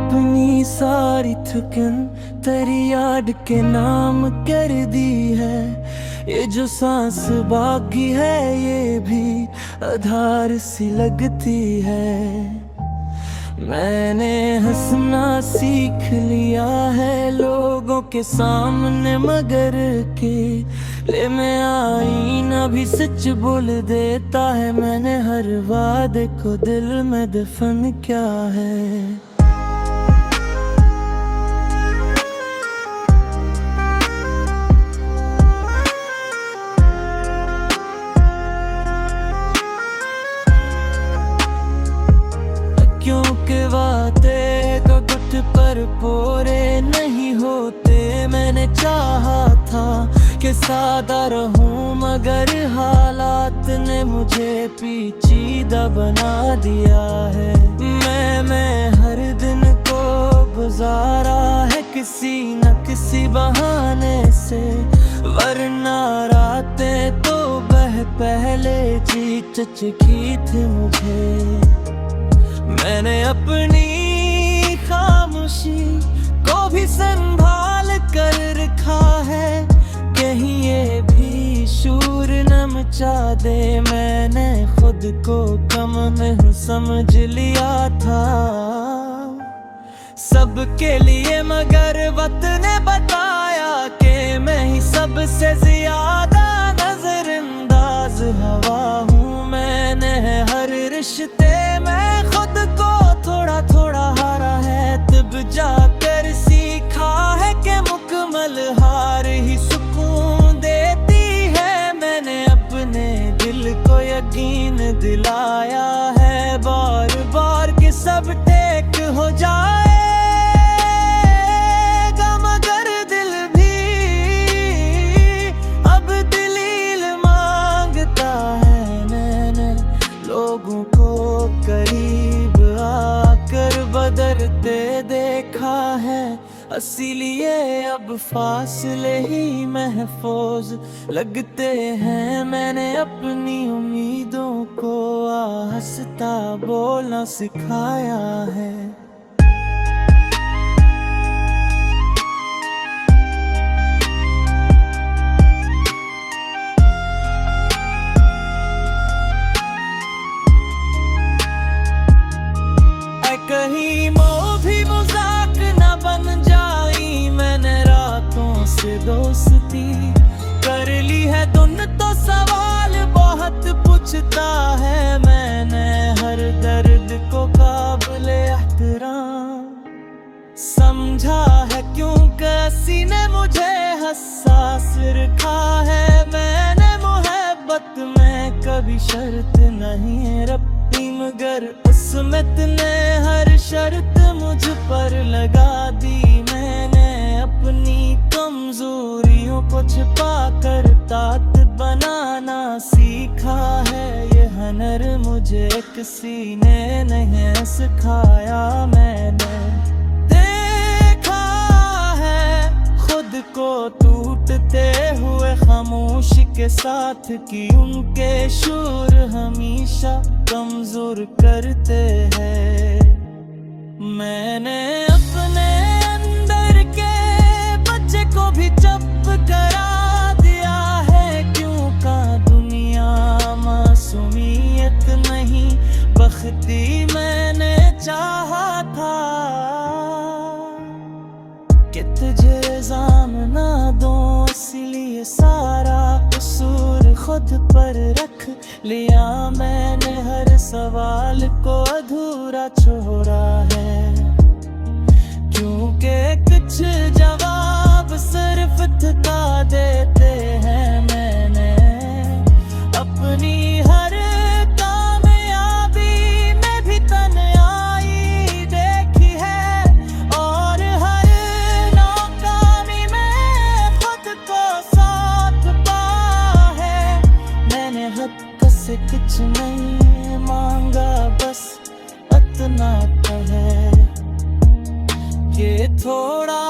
अपनी सारी थकन तेरी याद के नाम कर दी है। ये जो सांस बाकी है ये भी आधार सी लगती है। मैंने हंसना सीख लिया है लोगों के सामने, मगर के ले में आईना भी सच बोल देता है। मैंने हर वादे को दिल में दफन क्या है। क्योंकि वादे कागज पर पूरे नहीं होते। मैंने चाहा था कि सादा रहूं, मगर हालात ने मुझे पेचीदा बना दिया है। मैं हर दिन को गुजारा है किसी न किसी बहाने से, वरना रातें तो पहले जी चुकी थी मुझे। मैंने अपनी खामोशी को भी संभाल कर रखा है, कहीं ये भी शूर न मचा दे। मैंने खुद को कम नहीं समझ लिया था सबके लिए, मगर वक्त ने बताया कि मैं ही सबसे ज्यादा नजरअंदाज हवा हूँ। मैंने हर रिश्ते में खुद को थोड़ा थोड़ा हारा है, तब जाकर सीखा है कि मुकम्मल हार ही सुकून देती है। मैंने अपने दिल को यकीन दिलाया है बार बार कि सब ठीक हो जाएगा, मगर दिल भी अब दलील मांगता है। मैंने लोगों को करीब आकर बदलते देखा है, इसीलिए अब फासले ही महफूज लगते हैं। मैंने अपनी उम्मीदों को आहिस्ता बोलना सिखाया है। कहीं वो भी मजाक न बन जाई, मैंने रातों से दोस्ती कर ली है। दुन तो सवाल बहुत पूछता है, मैंने हर दर्द को काबिले एहतराम समझा है, क्योंकि किसी ने मुझे हसास रखा है। मैंने मोहब्बत में कभी शर्त नहीं रखी, मगर किस्मत ने हर शर्त मुझ पर लगा दी। मैंने अपनी कमजोरियों को छिपा कर ताकत बनाना सीखा है। ये हुनर मुझे किसी ने नहीं सिखाया। मैंने देखा है खुद को टूटते हुए खामोशी के साथ कि उनके शूर हमेशा कमजोर करते हैं। मैंने अपने अंदर के बच्चे को भी चुप करा दिया है, क्यों का दुनिया मासूमियत नहीं बख्ती मैंने चाहा था कि तुझे इल्जाम ना दूं, इसलिए सारा कसूर खुद पर रख लिया। मैंने हर सवाल को अधूरा छोड़ा है, क्योंकि कुछ जवाब सिर्फ थका देते हैं। मैंने अपनी हर कामयाबी में भी तन्हाई देखी है, और हर नाकामी में खुद को साथ पाया है। मैंने हद से कुछ नहीं मांगा, बस इतना तो है कि थोड़ा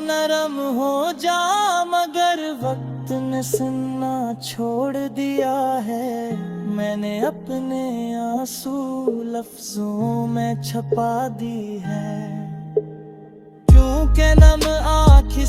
नरम हो जा, मगर वक्त ने सुनना छोड़ दिया है। मैंने अपने आंसू लफ्जों में छपा दी है।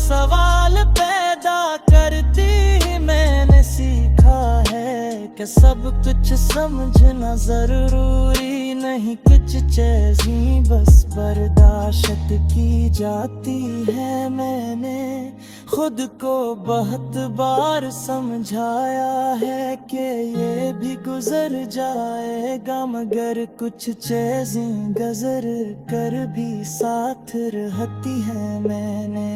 सवाल पैदा करती। मैंने सीखा है कि सब कुछ समझना जरूरी नहीं, कुछ चीज़ें बस बर्दाश्त की जाती है। मैंने खुद को बहुत बार समझाया है कि ये भी गुजर जाएगा, मगर कुछ चीज़ें गुजर कर भी साथ रहती हैं। मैंने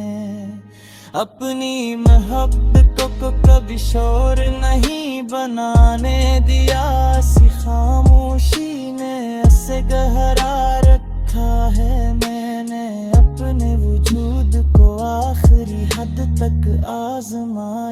अपनी मोहब्बत को कभी शोर नहीं बनाने दिया, सी खामोशी ने ऐसे गहरा रखा है। मैंने अपने वजूद को आखिरी हद तक आजमा